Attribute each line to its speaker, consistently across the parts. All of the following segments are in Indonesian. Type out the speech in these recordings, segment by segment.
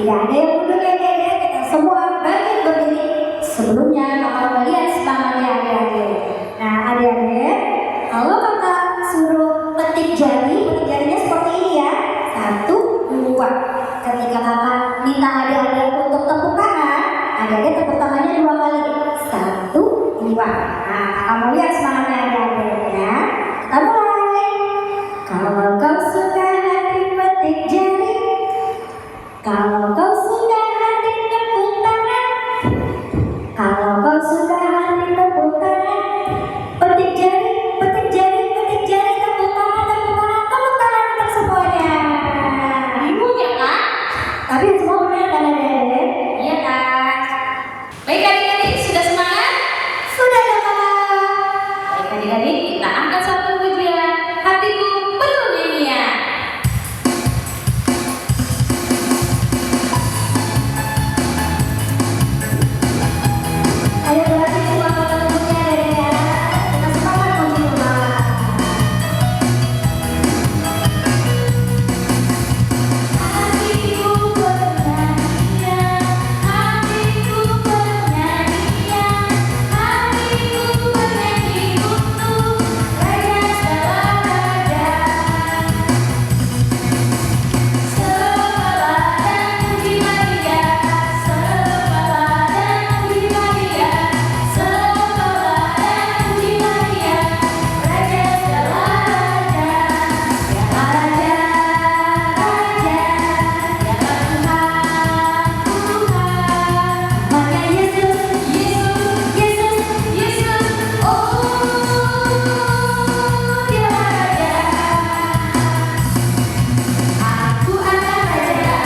Speaker 1: Tidak ada yang mundur ya adik-adik, kita semua bangkit berdiri. Sebelumnya kakak melihat semangatnya adik-adik. Nah adik-adik, kalau kakak suruh petik jarinya seperti ini ya. 1, 2. Ketika kakak minta adik-adik untuk tepuk tangan, adik-adik tepuk tangannya 2 kali. 1, 2. Nah kakak mau lihat semangatnya adik-adik ya. Kita mulai. Kalau kau suka hati petik jari, kalau kau suka hati tepuk tangan, kalau kau suka hati tepuk tangan, petik jari, petik jari, petik jari, tepuk tangan, tepuk tangan, tepuk tangan untuk semuanya.
Speaker 2: Bingung ya kak?
Speaker 1: Tapi semua benar kan adik-adik?
Speaker 2: Iya kak. Baik adik-adik, sudah semangat?
Speaker 1: Sudah dong kakak.
Speaker 2: Baik adik-adik, kita angkat satu pujian. Hatiku penuh nyanyian.
Speaker 1: Ayo berarti semua teman-temannya adik-adik ya. Kita semangat menuju rumah.
Speaker 2: Hatiku bernyanyian, hatiku bernyanyian, hatiku bernyanyi untuk Raja segala raja. Sembahlah dan puji Maria, sembahlah dan puji Maria, sembahlah dan puji Maria, Raja segala raja. Dialah Raja, Raja, dialah Tuhan, Tuhan. Maka Yesus, Yesus, Yesus, Yesus, oh dialah Raja. Aku anak raja,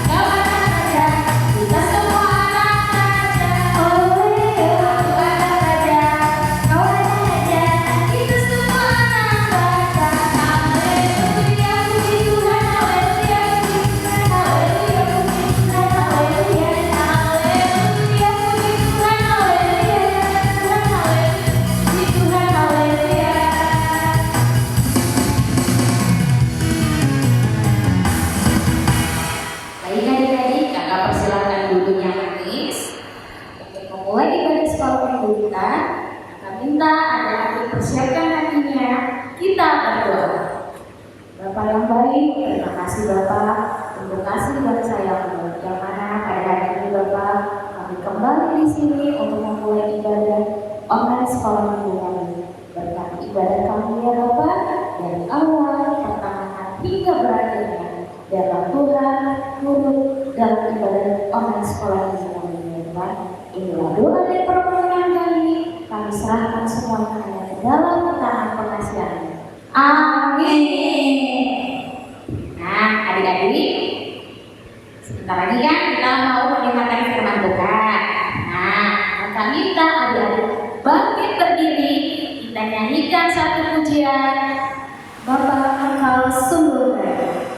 Speaker 2: kau anak raja, kita semua anak raja. Oh, aku anak raja, kau anak raja, kita semua anak raja. Haleluya, puji Tuhan, haleluya, puji Tuhan, haleluya, puji Tuhan, haleluya, haleluya, puji Tuhan, haleluya, Tuhan, haleluya, puji Tuhan, haleluya. Baik adik-adik, kakak persilahkan duduk yang manis. Untuk memulai ibadah sekolah minggu kita, kakak minta adik-adik persiapkan hatinya. Kita berdoa. Bapak yang baik, terima kasih Bapak untuk kasih dan sayang yang mana pada hari ini Bapak kami kembali di sini untuk memulai ibadah online sekolah minggu kami. Berkati ibadah kami ya Bapak dari awal, pertengahan hingga berakhirnya. Dalam Tuhan, turut dalam ibadah online sekolah minggu kami ya Bapak. Inilah doa dan permohonan kami serahkan semuanya hanya ke dalam tangan pengasihan. Amin. Nah, adik-adik, sebentar lagi kan kita mau mendengarkan firman Tuhan. Nah, maka minta adik-adik bangkit berdiri, kita nyanyikan satu pujian.
Speaker 1: Bapak Engkau sungguh baik.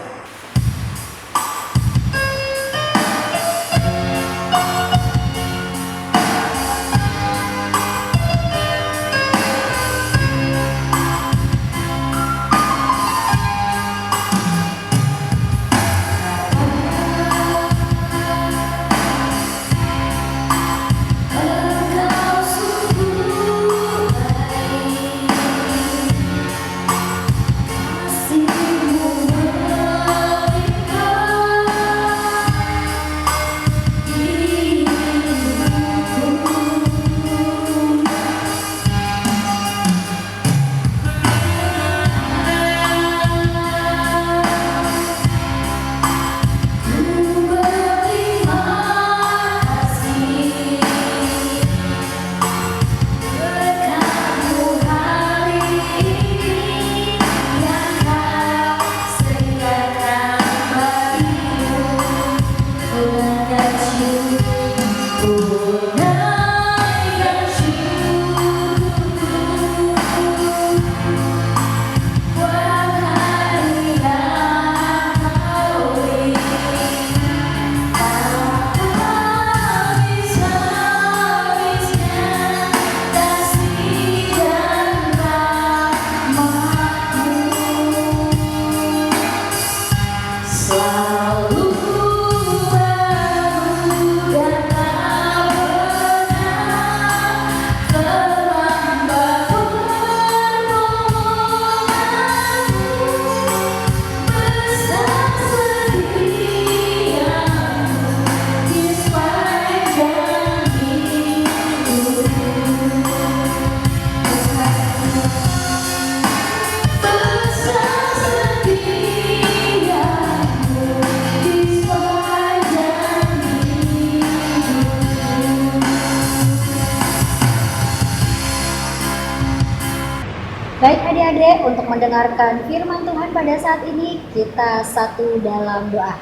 Speaker 1: mendengarkan firman Tuhan pada saat ini, kita satu dalam doa.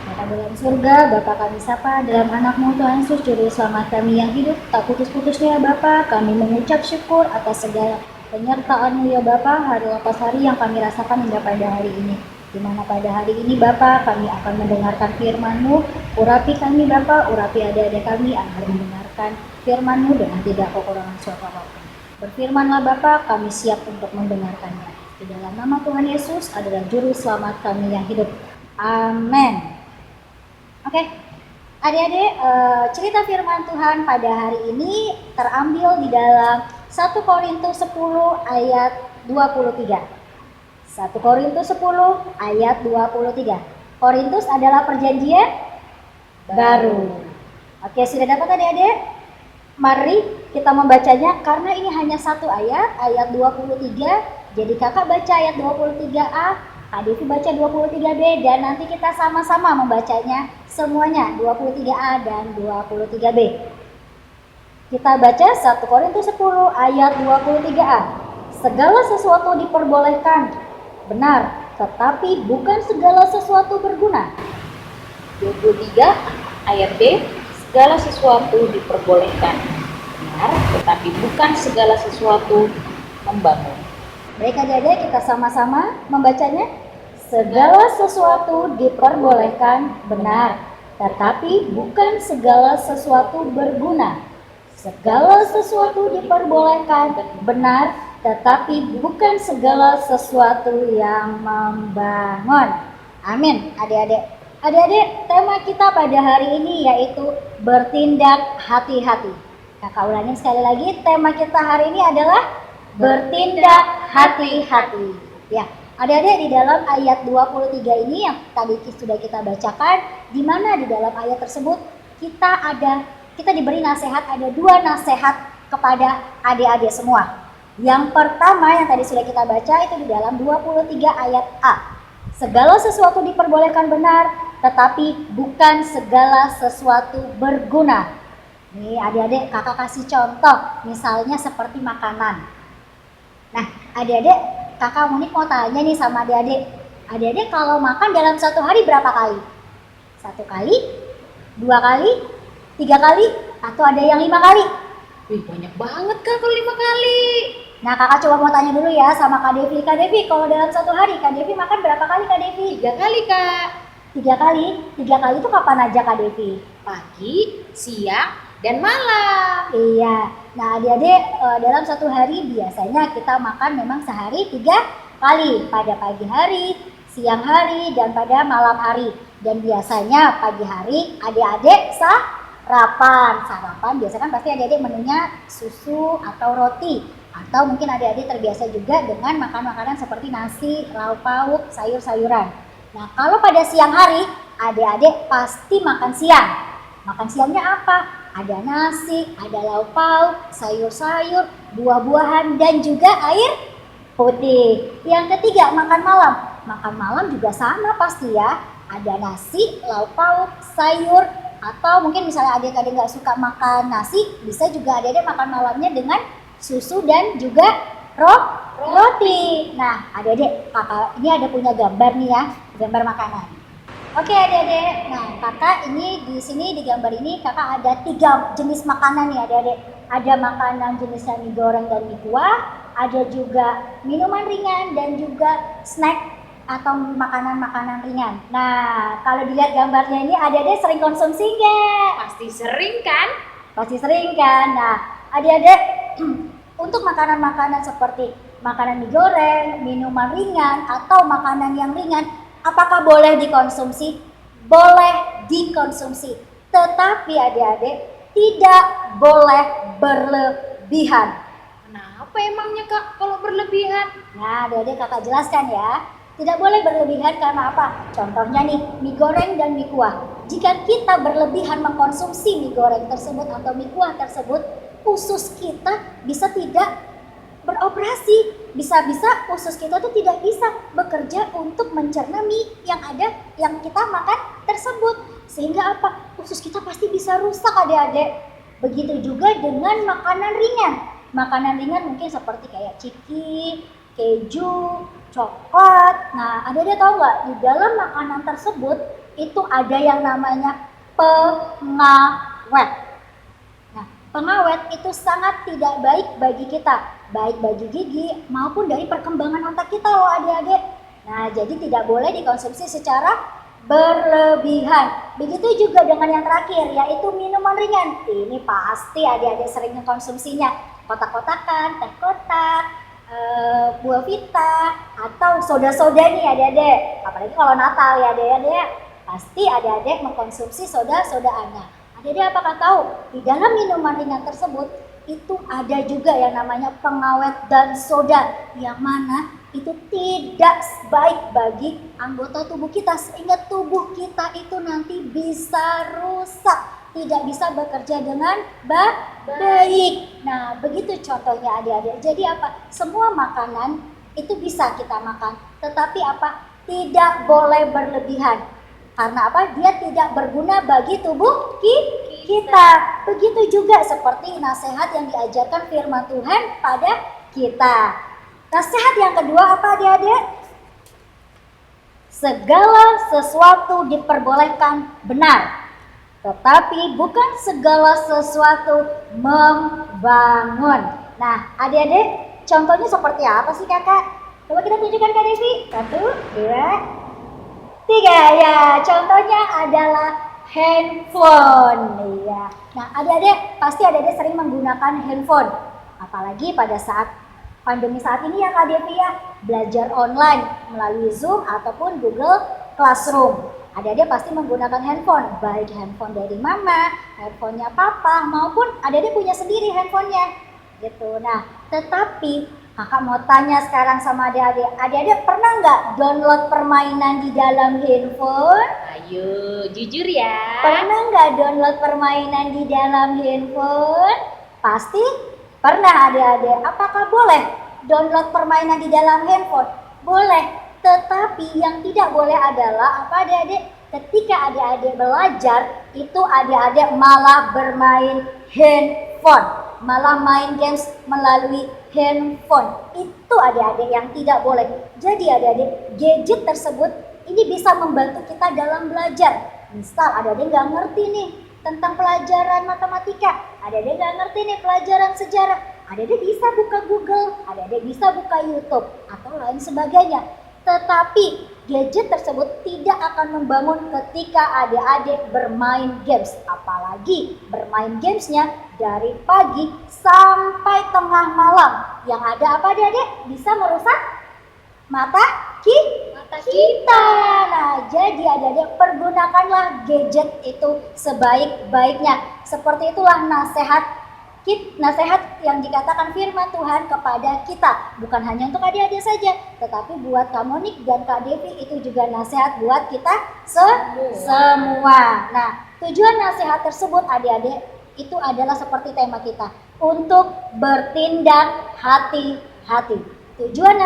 Speaker 1: Bapa dalam surga, Bapa kami sapa dalam anak-Mu Tuhan Yesus, Juru Selamat kami yang hidup, tak putus-putusnya ya Bapa, kami mengucap syukur atas segala penyertaan-Mu ya Bapa, hari lepas hari yang kami rasakan hingga pada hari ini. Di mana pada hari ini Bapa, kami akan mendengarkan firman-Mu, urapi kami Bapa, urapi adik-adik kami agar mendengarkan firman-Mu dengan tidak kekurangan suatu apapun. Berfirmanlah Bapa, kami siap untuk mendengarkannya. Di dalam nama Tuhan Yesus adalah Juru Selamat kami yang hidup. Amin. Oke, adik-adik, cerita firman Tuhan pada hari ini terambil di dalam 1 Korintus 10 ayat 23. 1 Korintus 10 ayat 23. Korintus adalah perjanjian baru. Oke, sudah dapat adik-adik? Mari kita membacanya karena ini hanya satu ayat 23. Jadi kakak baca ayat 23a, Kak Devi baca 23b, dan nanti kita sama-sama membacanya semuanya 23a dan 23b. Kita baca 1 Korintus 10 ayat 23a. Segala sesuatu diperbolehkan, benar, tetapi bukan segala sesuatu berguna.
Speaker 2: 23 ayat B, segala sesuatu diperbolehkan, benar, tetapi bukan segala sesuatu membangun.
Speaker 1: Baik adik-adik, kita sama-sama membacanya. Segala sesuatu diperbolehkan, benar, tetapi bukan segala sesuatu berguna. Segala sesuatu diperbolehkan, benar, tetapi bukan segala sesuatu yang membangun. Amin, adik-adik. Adik-adik, tema kita pada hari ini yaitu bertindak hati-hati. Kakak ulangin sekali lagi, tema kita hari ini adalah bertindak hati-hati. Ya, adik-adik, di dalam ayat 23 ini yang tadi sudah kita bacakan, di mana di dalam ayat tersebut kita diberi nasihat, ada dua nasihat kepada adik-adik semua. Yang pertama yang tadi sudah kita baca itu di dalam 23 ayat A. Segala sesuatu diperbolehkan, benar, tetapi bukan segala sesuatu berguna. Nih adik-adik, kakak kasih contoh, misalnya seperti makanan. Nah, adik-adik, kakak mau tanya nih sama adik-adik. Adik-adik kalau makan dalam satu hari berapa kali? 1 kali, 2 kali, 3 kali, atau ada yang 5 kali?
Speaker 2: Wih, banyak banget Kak kalau 5 kali.
Speaker 1: Nah, kakak coba mau tanya dulu ya sama Kak Devi. Kak Devi, kalau dalam satu hari Kak Devi makan berapa kali Kak Devi?
Speaker 2: 3 kali Kak.
Speaker 1: 3 kali? 3 kali itu kapan aja Kak Devi?
Speaker 2: Pagi, siang, dan malam.
Speaker 1: Iya. Nah, adik-adik, dalam satu hari biasanya kita makan memang sehari 3 kali. Pada pagi hari, siang hari, dan pada malam hari. Dan biasanya pagi hari adik-adik sarapan. Sarapan biasanya kan pasti adik-adik menunya susu atau roti. Atau mungkin adik-adik terbiasa juga dengan makan makanan seperti nasi, lauk pauk, sayur-sayuran. Nah, kalau pada siang hari, adik-adik pasti makan siang. Makan siangnya apa? Ada nasi, ada lauk pauk, sayur-sayur, buah-buahan, dan juga air putih. Yang ketiga, makan malam. Makan malam juga sama pasti ya. Ada nasi, lauk pauk, sayur, atau mungkin misalnya adik-adik nggak suka makan nasi, bisa juga adik-adik makan malamnya dengan susu dan juga roti. Nah, adik-adik, kakak ini ada punya gambar nih ya, gambar makanan. Oke adik-adik, nah kakak ini di sini di gambar ini kakak ada 3 jenis makanan nih adik-adik. Ada makanan jenisnya mie goreng dan mie kuah, ada juga minuman ringan dan juga snack atau makanan-makanan ringan. Nah, kalau dilihat gambarnya ini adik-adik sering konsumsi nggak?
Speaker 2: Pasti sering kan?
Speaker 1: Pasti sering kan? Nah, adik-adik untuk makanan-makanan seperti makanan mie goreng, minuman ringan, atau makanan yang ringan, apakah boleh dikonsumsi? Boleh dikonsumsi. Tetapi adik-adik tidak boleh berlebihan.
Speaker 2: Kenapa emangnya Kak kalau berlebihan?
Speaker 1: Nah, adik-adik kakak jelaskan ya. Tidak boleh berlebihan karena apa? Contohnya nih, mie goreng dan mie kuah. Jika kita berlebihan mengkonsumsi mie goreng tersebut atau mie kuah tersebut, usus kita bisa tidak beroperasi. Bisa-bisa usus kita tuh tidak bisa bekerja untuk mencerna mie yang ada, yang kita makan tersebut. Sehingga apa? Usus kita pasti bisa rusak adik-adik. Begitu juga dengan makanan ringan. Makanan ringan mungkin seperti kayak ciki, keju, coklat. Nah, Adik-adik tahu nggak di dalam makanan tersebut itu ada yang namanya pengawet. Nah, pengawet itu sangat tidak baik bagi kita, baik bagi gigi maupun dari perkembangan otak kita loh adik-adik. Nah, jadi tidak boleh dikonsumsi secara berlebihan. Begitu juga dengan yang terakhir, yaitu minuman ringan. Ini pasti adik-adik sering mengkonsumsinya. Kotak-kotakan, teh kotak, buah vita, atau soda-soda nih adik-adik. Apalagi kalau Natal ya adik-adik. Pasti adik-adik mengkonsumsi soda-sodaan. Nah, adik-adik apakah tahu di dalam minuman ringan tersebut itu ada juga yang namanya pengawet dan soda, yang mana itu tidak baik bagi anggota tubuh kita, sehingga tubuh kita itu nanti bisa rusak, tidak bisa bekerja dengan baik. Nah, begitu contohnya adik-adik. Jadi apa? Semua makanan itu bisa kita makan, tetapi apa? Tidak boleh berlebihan. Karena apa? Dia tidak berguna bagi tubuh kita. Begitu juga seperti nasihat yang diajarkan firman Tuhan pada kita. Nasihat yang kedua apa adik-adik? Segala sesuatu diperbolehkan benar, tetapi bukan segala sesuatu membangun. Nah adik-adik, contohnya seperti apa sih kakak? Coba kita tunjukkan Kak Devi. 1, 2, 3. Ya, contohnya adalah handphone. Ya. Nah, adik-adik pasti adik-adik sering menggunakan handphone. Apalagi pada saat pandemi saat ini ya Kak Devi ya, belajar online melalui Zoom ataupun Google Classroom. Adik-adik pasti menggunakan handphone, baik handphone dari mama, handphonenya papa, maupun adik-adik punya sendiri handphonenya. Gitu. Nah, tetapi kakak mau tanya sekarang sama adik-adik, adik-adik pernah nggak download permainan di dalam handphone?
Speaker 2: Ayo, jujur ya.
Speaker 1: Pernah nggak download permainan di dalam handphone? Pasti pernah adik-adik. Apakah boleh download permainan di dalam handphone? Boleh, tetapi yang tidak boleh adalah apa adik-adik? Ketika adik-adik belajar, itu adik-adik malah bermain handphone, malah main games melalui handphone. Itu adik-adik yang tidak boleh. Jadi adik-adik, gadget tersebut ini bisa membantu kita dalam belajar. Misal adik-adik nggak ngerti nih tentang pelajaran matematika, adik-adik nggak ngerti nih pelajaran sejarah, adik-adik bisa buka Google, adik-adik bisa buka YouTube atau lain sebagainya. Tetapi gadget tersebut tidak akan membangun ketika adik-adik bermain games. Apalagi bermain gamesnya dari pagi sampai tengah malam. Yang ada apa adik-adik? Bisa merusak mata kita. Nah, jadi adik-adik pergunakanlah gadget itu sebaik-baiknya. Seperti itulah nasihat yang dikatakan firman Tuhan kepada kita. Bukan hanya untuk adik-adik saja, tetapi buat Kak Monik dan Kak Devi itu juga nasihat buat kita semua. Nah, tujuan nasihat tersebut adik-adik itu adalah seperti tema kita, untuk bertindak hati-hati. Tujuan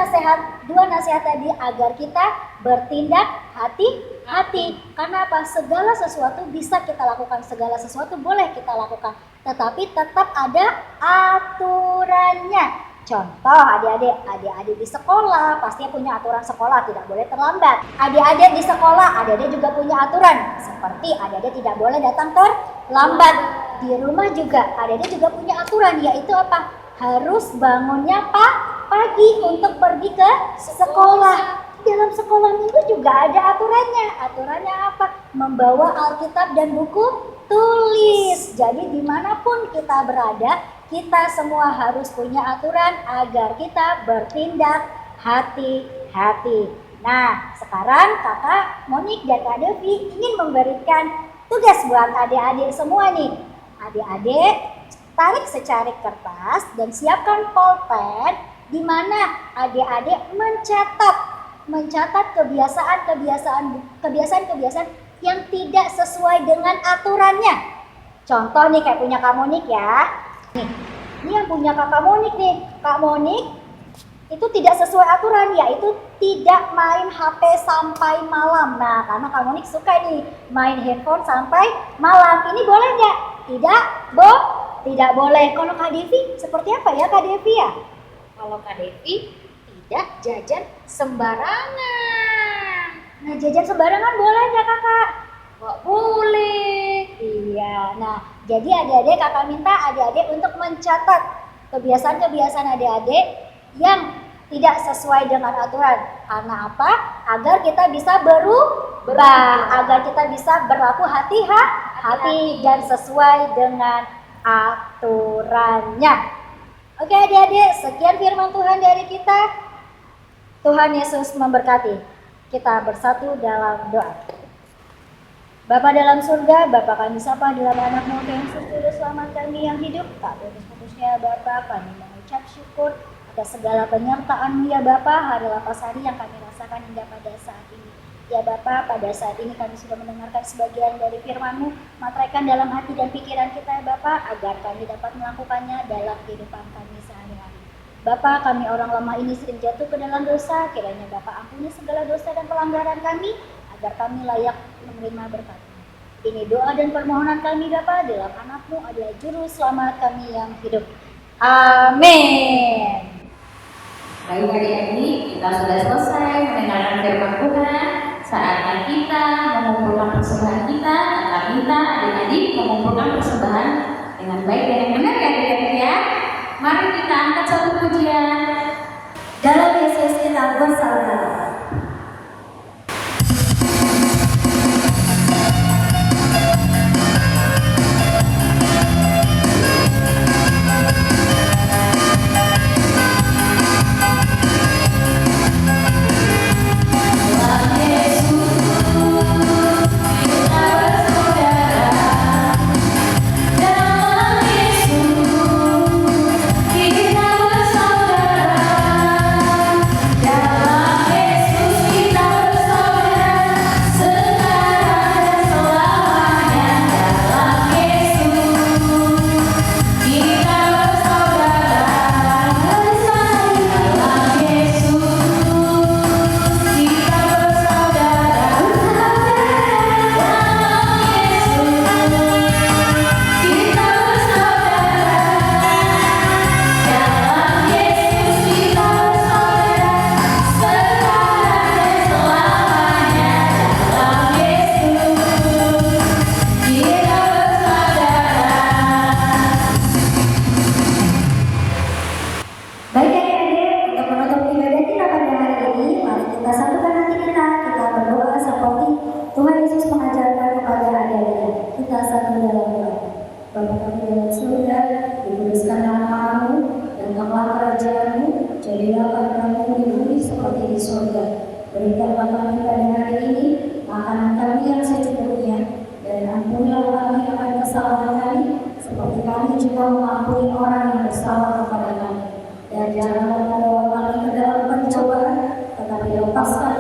Speaker 1: dua nasihat tadi agar kita bertindak hati-hati. Karena apa? Segala sesuatu bisa kita lakukan, segala sesuatu boleh kita lakukan, tetapi tetap ada aturannya. Contoh adik-adik di sekolah pasti punya aturan sekolah, tidak boleh terlambat. Adik-adik di sekolah, adik-adik juga punya aturan, seperti adik-adik tidak boleh datang terlambat. Di rumah juga adik-adik juga punya aturan, yaitu apa? Harus bangunnya pagi untuk pergi ke sekolah. Dalam sekolah minggu juga ada aturannya. Aturannya apa? Membawa Alkitab dan buku tulis. Jadi dimanapun kita berada, kita semua harus punya aturan agar kita bertindak hati-hati. Nah, sekarang Kakak Monik dan Kak Devi ingin memberikan tugas buat adik-adik semua nih. Adik-adik tarik secarik kertas dan siapkan pulpen di mana adik-adik mencatat kebiasaan yang tidak sesuai dengan aturannya. Contoh nih kayak punya Kak Monik ya. Nih, ini yang punya Kakak Monik nih. Kak Monik itu tidak sesuai aturan, yaitu tidak main HP sampai malam. Nah, karena Kak Monik suka nih main handphone sampai malam. Ini boleh nggak? Tidak boleh. Kalau Kak Devi seperti apa ya Kak Devi ya?
Speaker 2: Kalau Kak Devi
Speaker 1: tidak jajan sembarangan. Nah, jajan sembarangan boleh nggak kakak? Nggak boleh. Iya, nah jadi adik-adik kakak minta adik-adik untuk mencatat kebiasaan-kebiasaan adik-adik yang tidak sesuai dengan aturan. Karena apa? Agar kita bisa berubah, agar kita bisa berlaku hati-hati dan sesuai dengan aturannya. Oke adik-adik, sekian firman Tuhan dari kita. Tuhan Yesus memberkati. Kita bersatu dalam doa. Bapa dalam surga, Bapa kami sapa dalam anak-Mu yang suci, selamat kami yang hidup. Tak putus-putusnya Bapa, kami mengucap syukur atas segala penyertaan-Mu ya Bapa, hari lepas hari yang kami rasakan hingga pada saat ini. Ya Bapa, pada saat ini kami sudah mendengarkan sebagian dari firman-Mu, matraikan dalam hati dan pikiran kita ya Bapa, agar kami dapat melakukannya dalam kehidupan kami sehari-hari. Bapa, kami orang lemah ini sering jatuh ke dalam dosa, kiranya Bapa ampuni segala dosa dan pelanggaran kami, agar kami layak menerima berkat. Ini doa dan permohonan kami Bapa, dalam anak-Mu adalah juru selamat kami yang hidup. Amin.
Speaker 2: Baik adik-adik, kita sudah selesai mendengarkan firman Tuhan. Saatnya kita mengumpulkan persembahan kita. Kakak minta adik-adik mengumpulkan persembahan dengan baik dan yang benar ya adik-adik ya. Mari kita angkat satu pujian.
Speaker 1: Dalam Yesus kita bersaudara. Berikanlah kami pada hari ini makanan kami yang secukupnya, dan ampunilah kami akan kesalahan kami, seperti kami juga mengampuni orang yang bersalah kepada kami. Dan janganlah membawa kami ke dalam pencobaan, tetapi lepaskan